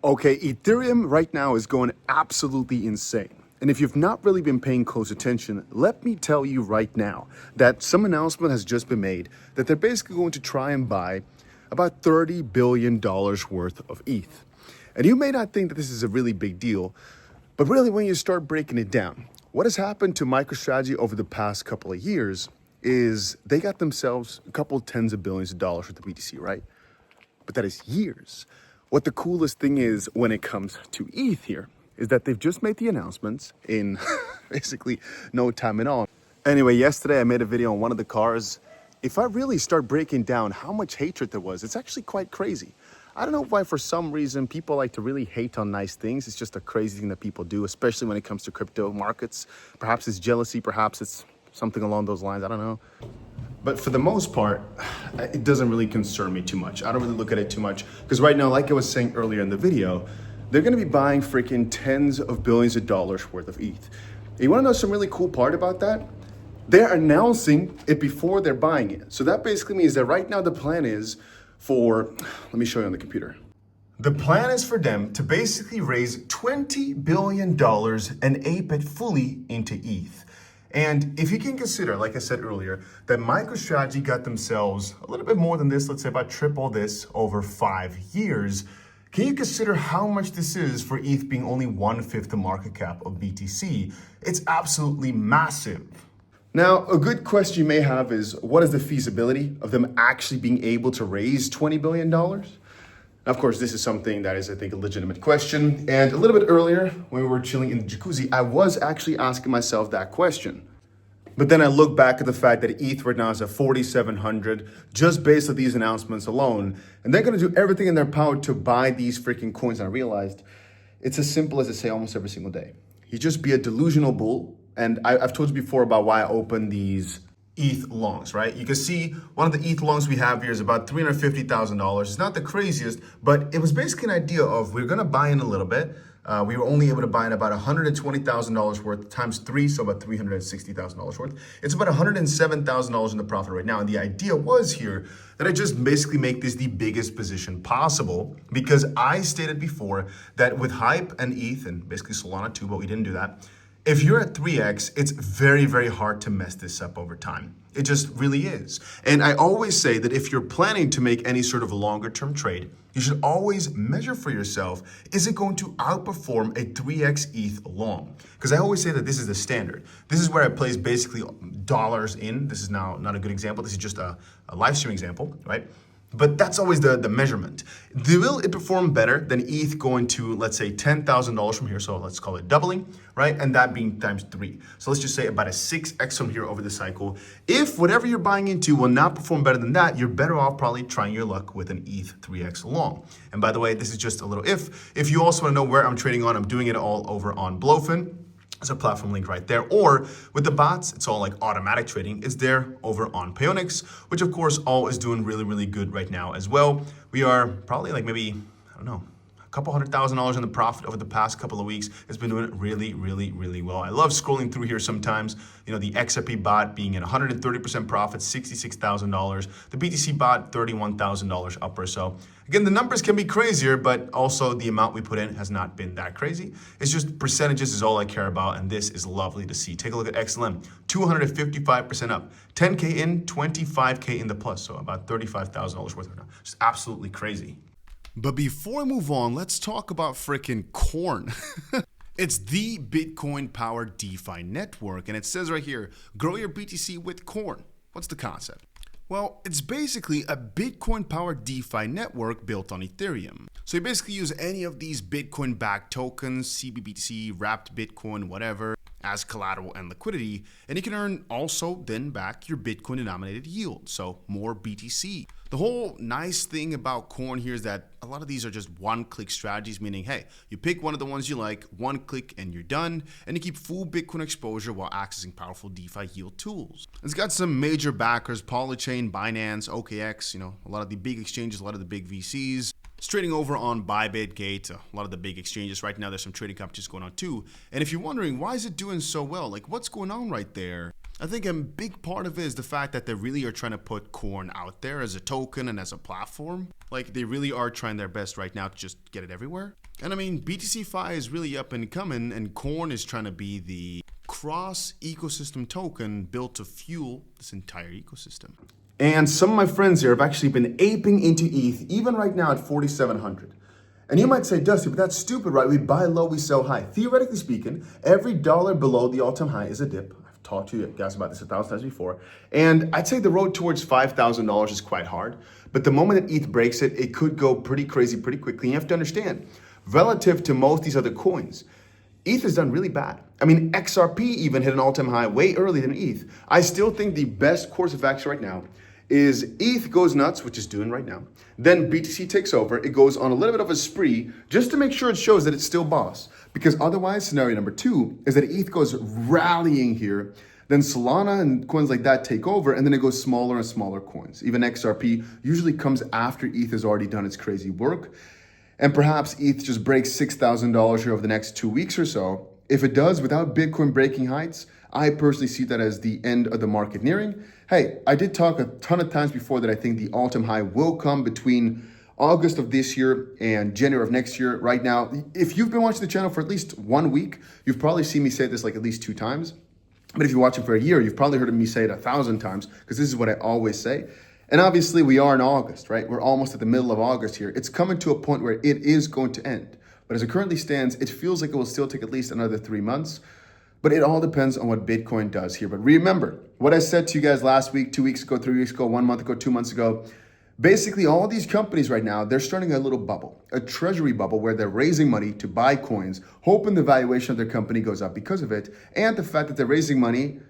Okay, Ethereum right now is going absolutely insane. And if you've not really been paying close attention, let me tell you right now that some announcement has just been made that they're basically going to try and buy about $30 billion worth of ETH. And you may not think that this is a really big deal, but really when you start breaking it down, what has happened to MicroStrategy over the past couple of years is they got themselves a couple tens of billions of dollars worth of BTC, right? But that is years. What the coolest thing is when it comes to ETH here is that they've just made the announcements in basically no time at all. Anyway, yesterday I made a video on one of the cars. If I really start breaking down how much hatred there was, it's actually quite crazy. I don't know why for some reason people like to really hate on nice things. It's just a crazy thing that people do, especially when it comes to crypto markets. Perhaps it's jealousy, perhaps it's something along those lines, I don't know. But for the most part, it doesn't really concern me too much. I don't really look at it too much because right now, like I was saying earlier in the video, they're gonna be buying freaking tens of billions of dollars worth of ETH. And you wanna know some really cool part about that? They're announcing it before they're buying it. So that basically means that right now the plan is for, let me show you on the computer. The plan is for them to basically raise $20 billion and ape it fully into ETH. And if you can consider, like I said earlier, that MicroStrategy got themselves a little bit more than this, let's say about triple this over 5 years, can you consider how much this is for ETH being only 1/5 the market cap of BTC? It's absolutely massive. Now, a good question you may have is, what is the feasibility of them actually being able to raise $20 billion? Now, of course, this is something that is, I think, a legitimate question. And a little bit earlier, when we were chilling in the jacuzzi, I was actually asking myself that question. But then I look back at the fact that ETH right now is at 4,700, just based on these announcements alone. And they're gonna do everything in their power to buy these freaking coins. And I realized it's as simple as I say almost every single day. You just be a delusional bull. And I've told you before about why I opened these ETH longs, right? You can see one of the ETH longs we have here is about $350,000. It's not the craziest, but it was basically an idea of we're gonna buy in a little bit. We were only able to buy in about $120,000 worth times 3, so about $360,000 worth. It's about $107,000 in the profit right now. And the idea was here that I just basically make this the biggest position possible because I stated before that with Hype and ETH and basically Solana too, but we didn't do that. If you're at 3x, it's very, very hard to mess this up over time. It just really is. And I always say that if you're planning to make any sort of longer term trade, you should always measure for yourself, is it going to outperform a 3x ETH long? Because I always say that this is the standard. This is where I place basically dollars in. This is now not a good example. This is just a live stream example, right? But that's always the measurement. Will it perform better than ETH going to, let's say, $10,000 from here? So let's call it doubling, right? And that being times 3. So let's just say about a 6x from here over the cycle. If whatever you're buying into will not perform better than that, you're better off probably trying your luck with an ETH 3x long. And by the way, this is just a little if. If you also want to know where I'm trading on, I'm doing it all over on Blowfin. There's a platform link right there. Or with the bots, it's all like automatic trading. It's there over on Payonix, which of course all is doing really, really good right now as well. We are probably like maybe, I don't know, a couple $100,000 in the profit over the past couple of weeks. It's been doing really, really, really well. I love scrolling through here sometimes. You know, the XRP bot being in 130% profit, $66,000. The BTC bot, $31,000 up or so. Again, the numbers can be crazier, but also the amount we put in has not been that crazy. It's just percentages is all I care about, and this is lovely to see. Take a look at XLM, 255% up, 10K in, 25K in the plus, so about $35,000 worth of it. Just absolutely crazy. But before I move on, let's talk about frickin' Corn. It's the Bitcoin-powered DeFi network, and it says right here, grow your BTC with Corn. What's the concept? Well, it's basically a Bitcoin-powered DeFi network built on Ethereum. So you basically use any of these Bitcoin-backed tokens, CBBTC, wrapped Bitcoin, whatever, as collateral and liquidity, and you can earn also then back your Bitcoin-denominated yield, so more BTC. The whole nice thing about Corn here is that a lot of these are just one-click strategies, meaning, hey, you pick one of the ones you like, one click and you're done, and you keep full Bitcoin exposure while accessing powerful DeFi yield tools. It's got some major backers, Polychain, Binance, OKX, you know, a lot of the big exchanges, a lot of the big VCs. It's trading over on Bybit, Gate, a lot of the big exchanges. Right now, there's some trading competitions going on too. And if you're wondering, why is it doing so well? Like, what's going on right there? I think a big part of it is the fact that they really are trying to put Corn out there as a token and as a platform. Like, they really are trying their best right now to just get it everywhere. And I mean, BTC-Fi is really up and coming, and Corn is trying to be the cross-ecosystem token built to fuel this entire ecosystem. And some of my friends here have actually been aping into ETH, even right now at 4,700. And you might say, Dusty, but that's stupid, right? We buy low, we sell high. Theoretically speaking, every dollar below the all-time high is a dip. I've talked to you guys about this 1,000 times before. And I'd say the road towards $5,000 is quite hard. But the moment that ETH breaks it, it could go pretty crazy pretty quickly. And you have to understand, relative to most of these other coins, ETH has done really bad. I mean, XRP even hit an all-time high way earlier than ETH. I still think the best course of action right now is ETH goes nuts, which it's doing right now. Then BTC takes over. It goes on a little bit of a spree just to make sure it shows that it's still boss. Because otherwise, scenario number 2 is that ETH goes rallying here. Then Solana and coins like that take over, and then it goes smaller and smaller coins. Even XRP usually comes after ETH has already done its crazy work. And perhaps ETH just breaks $6,000 here over the next 2 weeks or so. If it does, without Bitcoin breaking heights, I personally see that as the end of the market nearing. Hey, I did talk a ton of times before that I think the all-time high will come between August of this year and January of next year. Right now, if you've been watching the channel for at least 1 week, you've probably seen me say this like at least 2 times. But if you're watching for a year, you've probably heard me say it 1,000 times because this is what I always say. And obviously we are in August, right? We're almost at the middle of August here. It's coming to a point where it is going to end. But as it currently stands, it feels like it will still take at least another 3 months. But it all depends on what Bitcoin does here. But remember what I said to you guys last week, 2 weeks ago, 3 weeks ago, 1 month ago, 2 months ago. Basically, all these companies right now, they're starting a little bubble, a treasury bubble where they're raising money to buy coins, hoping the valuation of their company goes up because of it. And the fact that they're raising money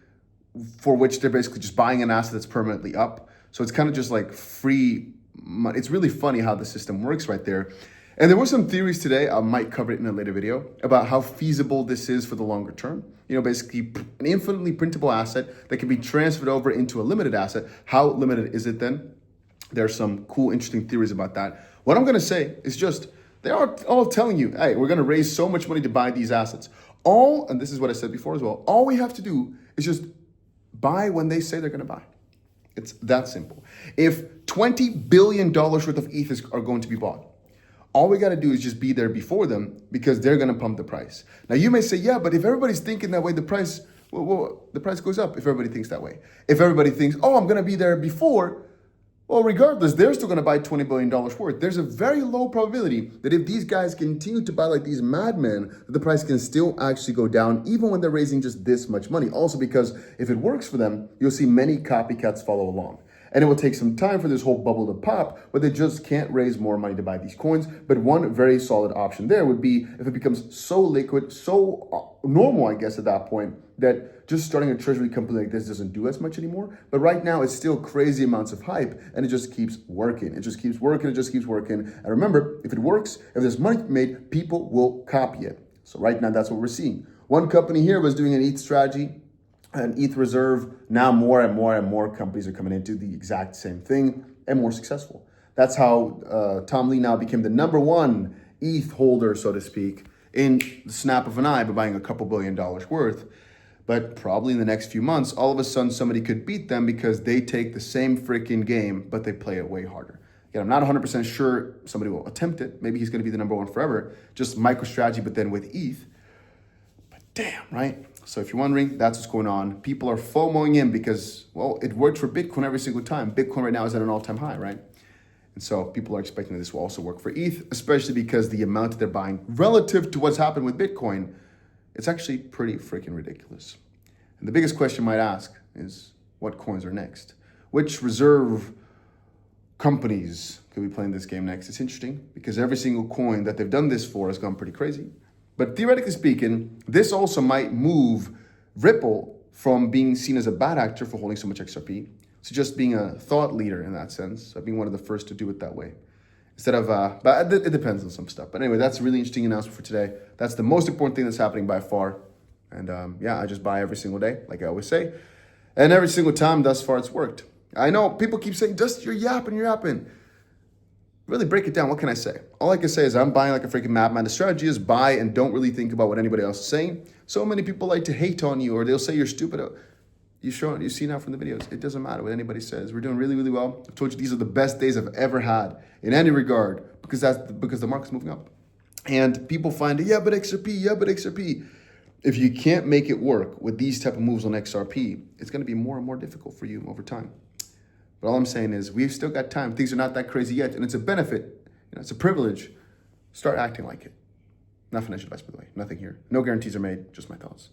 for which they're basically just buying an asset that's permanently up. So it's kind of just like free money. It's really funny how the system works right there. And there were some theories today, I might cover it in a later video, about how feasible this is for the longer term. You know, basically an infinitely printable asset that can be transferred over into a limited asset. How limited is it then? There's some cool, interesting theories about that. What I'm going to say is just, they are all telling you, hey, we're going to raise so much money to buy these assets. And this is what I said before as well, all we have to do is just buy when they say they're going to buy. It's that simple. If $20 billion worth of ETH are going to be bought, all we got to do is just be there before them because they're going to pump the price. Now, you may say, yeah, but if everybody's thinking that way, the price goes up if everybody thinks that way. If everybody thinks, oh, I'm going to be there before, well, regardless, they're still going to buy $20 billion worth. There's a very low probability that if these guys continue to buy like these madmen, that the price can still actually go down, even when they're raising just this much money. Also, because if it works for them, you'll see many copycats follow along. And it will take some time for this whole bubble to pop, but they just can't raise more money to buy these coins. But one very solid option there would be if it becomes so liquid, so normal, I guess, at that point, that just starting a treasury company like this doesn't do as much anymore. But right now, it's still crazy amounts of hype, and it just keeps working. It just keeps working. It just keeps working. And remember, if it works, if there's money made, people will copy it. So right now, that's what we're seeing. One company here was doing an ETH strategy, an ETH reserve. Now more and more and more companies are coming into the exact same thing and more successful. That's how Tom Lee now became the #1 ETH holder, so to speak, in the snap of an eye by buying a couple $2 billion worth. But probably in the next few months, all of a sudden somebody could beat them because they take the same freaking game, but they play it way harder. Again, I'm not 100% sure somebody will attempt it. Maybe he's going to be the #1 forever, just MicroStrategy, but then with ETH. But damn, right? So if you're wondering, that's what's going on. People are FOMOing in because, well, it worked for Bitcoin every single time. Bitcoin right now is at an all-time high, right? And so people are expecting that this will also work for ETH, especially because the amount that they're buying relative to what's happened with Bitcoin, it's actually pretty freaking ridiculous. And the biggest question you might ask is, what coins are next? Which reserve companies could be playing this game next? It's interesting because every single coin that they've done this for has gone pretty crazy. But theoretically speaking, this also might move Ripple from being seen as a bad actor for holding so much XRP to just being a thought leader in that sense, being one of the first to do it that way. Instead of, but it depends on some stuff. But anyway, that's a really interesting announcement for today. That's the most important thing that's happening by far. And yeah, I just buy every single day, like I always say. And every single time thus far it's worked. I know people keep saying, Dusty, you're yapping. Really break it down. What can I say? All I can say is I'm buying like a freaking madman. The strategy is buy and don't really think about what anybody else is saying. So many people like to hate on you or they'll say you're stupid. You see now from the videos, it doesn't matter what anybody says. We're doing really, really well. I've told you these are the best days I've ever had in any regard because the market's moving up. And people find it, yeah, but XRP. If you can't make it work with these type of moves on XRP, it's going to be more and more difficult for you over time. But all I'm saying is we've still got time. Things are not that crazy yet, and it's a benefit. It's a privilege. Start acting like it. Not financial advice, by the way. Nothing here. No guarantees are made. Just my thoughts.